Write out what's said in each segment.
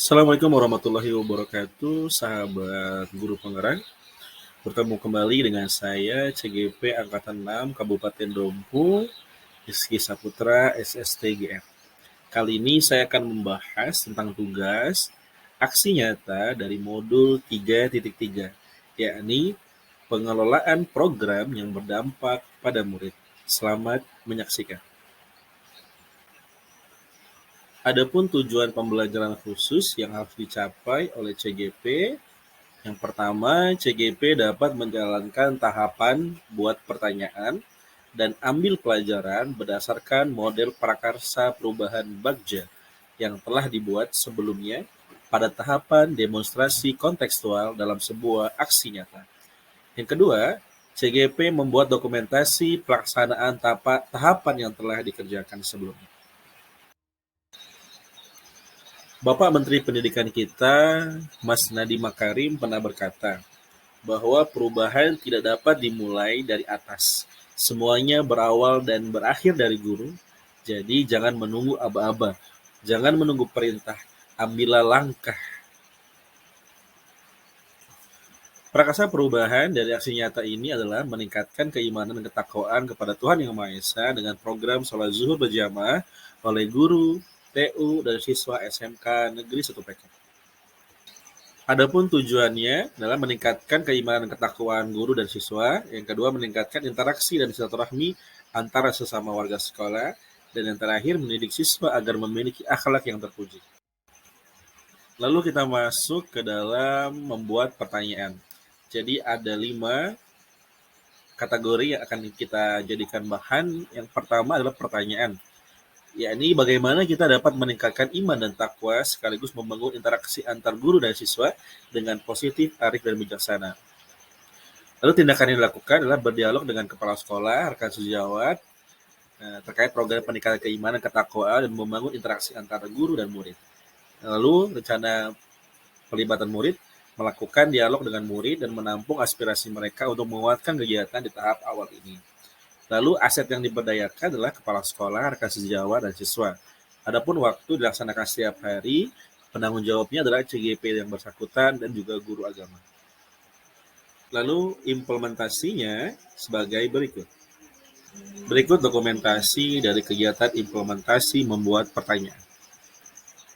Assalamualaikum warahmatullahi wabarakatuh, sahabat guru penggerak. Bertemu kembali dengan saya, CGP Angkatan 6, Kabupaten Dompu, Rizky Saputra, SSTGF. Kali ini saya akan membahas tentang tugas aksi nyata dari modul 3.3, yakni pengelolaan program yang berdampak pada murid. Selamat menyaksikan. Adapun tujuan pembelajaran khusus yang harus dicapai oleh CGP, yang pertama, CGP dapat menjalankan tahapan buat pertanyaan dan ambil pelajaran berdasarkan model prakarsa perubahan Bagja yang telah dibuat sebelumnya pada tahapan demonstrasi kontekstual dalam sebuah aksi nyata. Yang kedua, CGP membuat dokumentasi pelaksanaan tahapan yang telah dikerjakan sebelumnya. Bapak Menteri Pendidikan kita, Mas Nadiem Makarim, pernah berkata bahwa perubahan tidak dapat dimulai dari atas. Semuanya berawal dan berakhir dari guru. Jadi jangan menunggu aba-aba. Jangan menunggu perintah. Ambillah langkah. Prakarsa perubahan dari aksi nyata ini adalah meningkatkan keimanan dan ketakwaan kepada Tuhan Yang Maha Esa dengan program sholat zuhur berjamaah oleh guru, TU, dan siswa SMK Negeri 1 PK. Adapun tujuannya adalah meningkatkan keimanan dan ketakwaan guru dan siswa. Yang kedua, meningkatkan interaksi dan silaturahmi antara sesama warga sekolah. Dan yang terakhir, mendidik siswa agar memiliki akhlak yang terpuji. Lalu kita masuk ke dalam membuat pertanyaan. Jadi ada 5 kategori yang akan kita jadikan bahan. Yang pertama adalah pertanyaan, yakni bagaimana kita dapat meningkatkan iman dan takwa sekaligus membangun interaksi antar guru dan siswa dengan positif, arif, dan bijaksana. Lalu tindakan yang dilakukan adalah berdialog dengan kepala sekolah, rekan sejawat, terkait program peningkatan keimanan, ketakwaan, dan membangun interaksi antara guru dan murid. Lalu rencana pelibatan murid, melakukan dialog dengan murid dan menampung aspirasi mereka untuk menguatkan kegiatan di tahap awal ini. Lalu aset yang diberdayakan adalah kepala sekolah, rekan sejawat, dan siswa. Adapun waktu dilaksanakan setiap hari, penanggung jawabnya adalah CGP yang bersangkutan dan juga guru agama. Lalu implementasinya sebagai berikut. Berikut dokumentasi dari kegiatan implementasi membuat pertanyaan.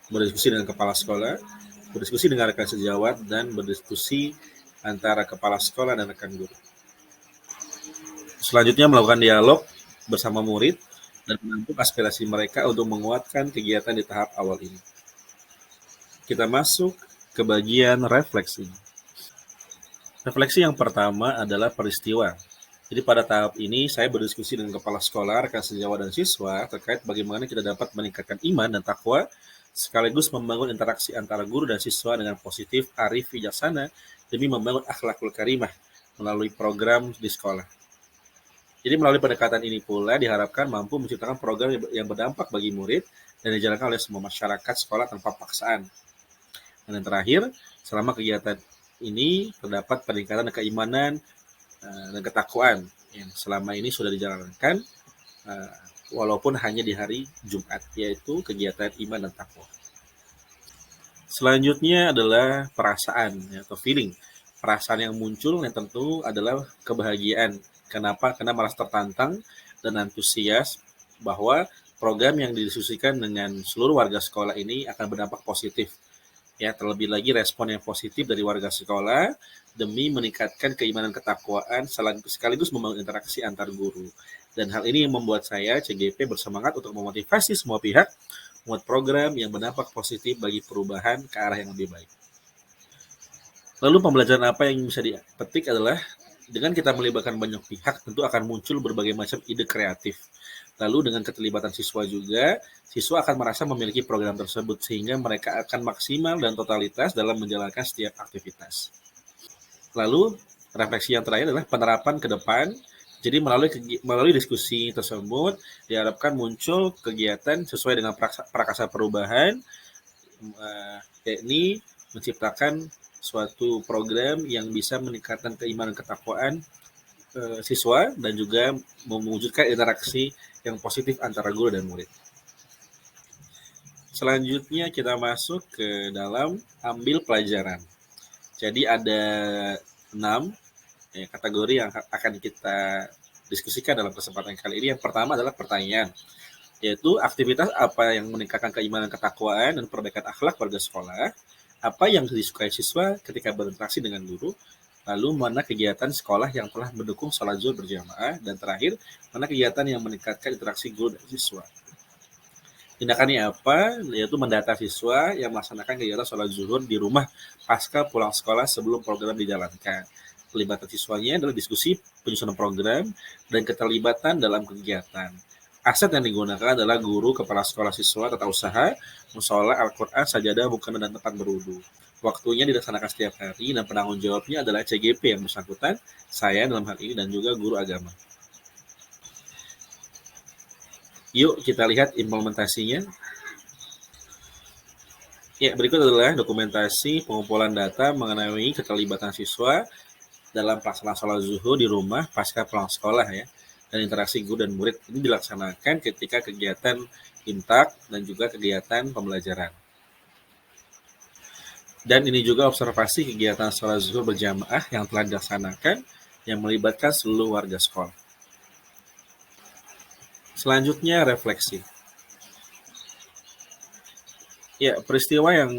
Berdiskusi dengan kepala sekolah, berdiskusi dengan rekan sejawat, dan berdiskusi antara kepala sekolah dan rekan guru. Selanjutnya melakukan dialog bersama murid dan menampung aspirasi mereka untuk menguatkan kegiatan di tahap awal ini. Kita masuk ke bagian refleksi. Refleksi yang pertama adalah peristiwa. Jadi pada tahap ini saya berdiskusi dengan kepala sekolah, rekan sejawat, dan siswa terkait bagaimana kita dapat meningkatkan iman dan takwa sekaligus membangun interaksi antara guru dan siswa dengan positif, arif, bijaksana demi membangun akhlakul karimah melalui program di sekolah. Jadi melalui pendekatan ini pula diharapkan mampu menciptakan program yang berdampak bagi murid dan dijalankan oleh semua masyarakat sekolah tanpa paksaan. Dan yang terakhir, selama kegiatan ini terdapat peningkatan keimanan dan ketakwaan yang selama ini sudah dijalankan walaupun hanya di hari Jumat, yaitu kegiatan iman dan takwa. Selanjutnya adalah perasaan atau feeling. Perasaan yang muncul yang tentu adalah kebahagiaan. Kenapa? Karena merasa tertantang dan antusias bahwa program yang didiskusikan dengan seluruh warga sekolah ini akan berdampak positif. Ya, terlebih lagi respon yang positif dari warga sekolah demi meningkatkan keimanan ketakwaan sekaligus membangun interaksi antar guru. Dan hal ini yang membuat saya, CGP, bersemangat untuk memotivasi semua pihak membuat program yang berdampak positif bagi perubahan ke arah yang lebih baik. Lalu pembelajaran apa yang bisa dipetik adalah dengan kita melibatkan banyak pihak tentu akan muncul berbagai macam ide kreatif. Lalu dengan keterlibatan siswa juga, siswa akan merasa memiliki program tersebut sehingga mereka akan maksimal dan totalitas dalam menjalankan setiap aktivitas. Lalu refleksi yang terakhir adalah penerapan ke depan. Jadi melalui diskusi tersebut diharapkan muncul kegiatan sesuai dengan prakarsa perubahan, yakni menciptakan suatu program yang bisa meningkatkan keimanan ketakwaan siswa dan juga mewujudkan interaksi yang positif antara guru dan murid. Selanjutnya kita masuk ke dalam ambil pelajaran. Jadi ada 6 kategori yang akan kita diskusikan dalam kesempatan kali ini. Yang pertama adalah pertanyaan, yaitu aktivitas apa yang meningkatkan keimanan, ketakwaan, dan perbaikan akhlak warga sekolah, apa yang disukai siswa ketika berinteraksi dengan guru, lalu mana kegiatan sekolah yang telah mendukung sholat zuhur berjamaah, dan terakhir, mana kegiatan yang meningkatkan interaksi guru dan siswa. Tindakannya apa? Yaitu mendata siswa yang melaksanakan kegiatan sholat zuhur di rumah pasca pulang sekolah sebelum program dijalankan. Pelibatan siswanya adalah diskusi, penyusunan program, dan keterlibatan dalam kegiatan. Aset yang digunakan adalah guru, kepala sekolah, siswa, tata usaha, musola, Al-Quran, sajadah, mukena, dan tempat berwudu. Waktunya dilaksanakan setiap hari, dan penanggung jawabnya adalah CGP yang bersangkutan, saya dalam hal ini, dan juga guru agama. Yuk kita lihat implementasinya. Ya, berikut adalah dokumentasi pengumpulan data mengenai keterlibatan siswa dalam pelaksanaan sholat zuhur di rumah pasca pulang sekolah ya. Dan interaksi guru dan murid ini dilaksanakan ketika kegiatan imtak dan juga kegiatan pembelajaran. Dan ini juga observasi kegiatan sholat zuhur berjamaah yang telah dilaksanakan yang melibatkan seluruh warga sekolah. Selanjutnya refleksi. Ya, peristiwa yang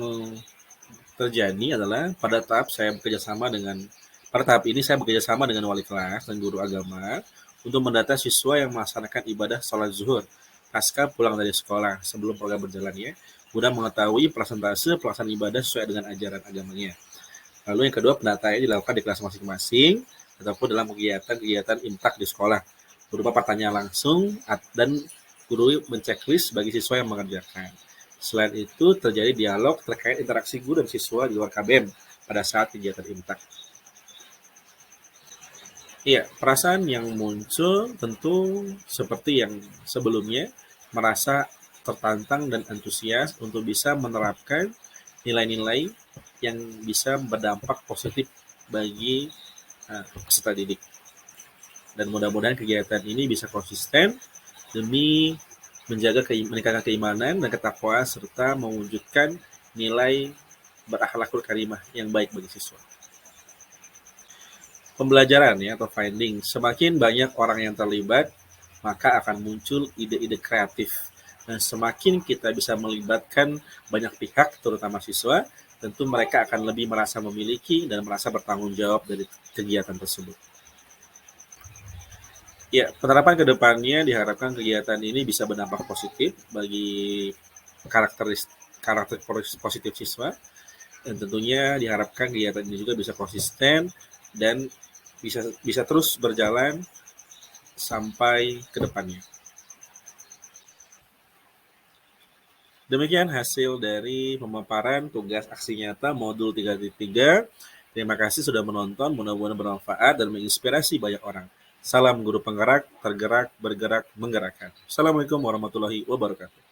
terjadi adalah pada tahap ini saya bekerja sama dengan wali kelas dan guru agama untuk mendata siswa yang melaksanakan ibadah sholat zuhur pasca pulang dari sekolah sebelum program berjalan ya, guna mengetahui persentase pelaksanaan ibadah sesuai dengan ajaran agamanya. Lalu yang kedua, pendataannya dilakukan di kelas masing-masing ataupun dalam kegiatan imtak di sekolah berupa pertanyaan langsung dan guru menceklis bagi siswa yang mengerjakan. Selain itu, terjadi dialog terkait interaksi guru dan siswa di luar KBM pada saat kegiatan imtak. Iya, perasaan yang muncul tentu seperti yang sebelumnya, merasa tertantang dan antusias untuk bisa menerapkan nilai-nilai yang bisa berdampak positif bagi peserta didik. Dan mudah-mudahan kegiatan ini bisa konsisten demi meningkatkan keimanan dan ketakwaan serta mewujudkan nilai berakhlakul karimah yang baik bagi siswa. Pembelajaran ya atau finding, semakin banyak orang yang terlibat, maka akan muncul ide-ide kreatif. Dan semakin kita bisa melibatkan banyak pihak, terutama siswa, tentu mereka akan lebih merasa memiliki dan merasa bertanggung jawab dari kegiatan tersebut. Ya, penerapan ke depannya diharapkan kegiatan ini bisa berdampak positif bagi karakter positif siswa, dan tentunya diharapkan kegiatan ini juga bisa konsisten dan bisa terus berjalan sampai ke depannya. Demikian hasil dari pemaparan tugas aksi nyata modul 3.3. Terima kasih sudah menonton, mudah-mudahan bermanfaat dan menginspirasi banyak orang. Salam guru penggerak, tergerak, bergerak, menggerakkan. Assalamualaikum warahmatullahi wabarakatuh.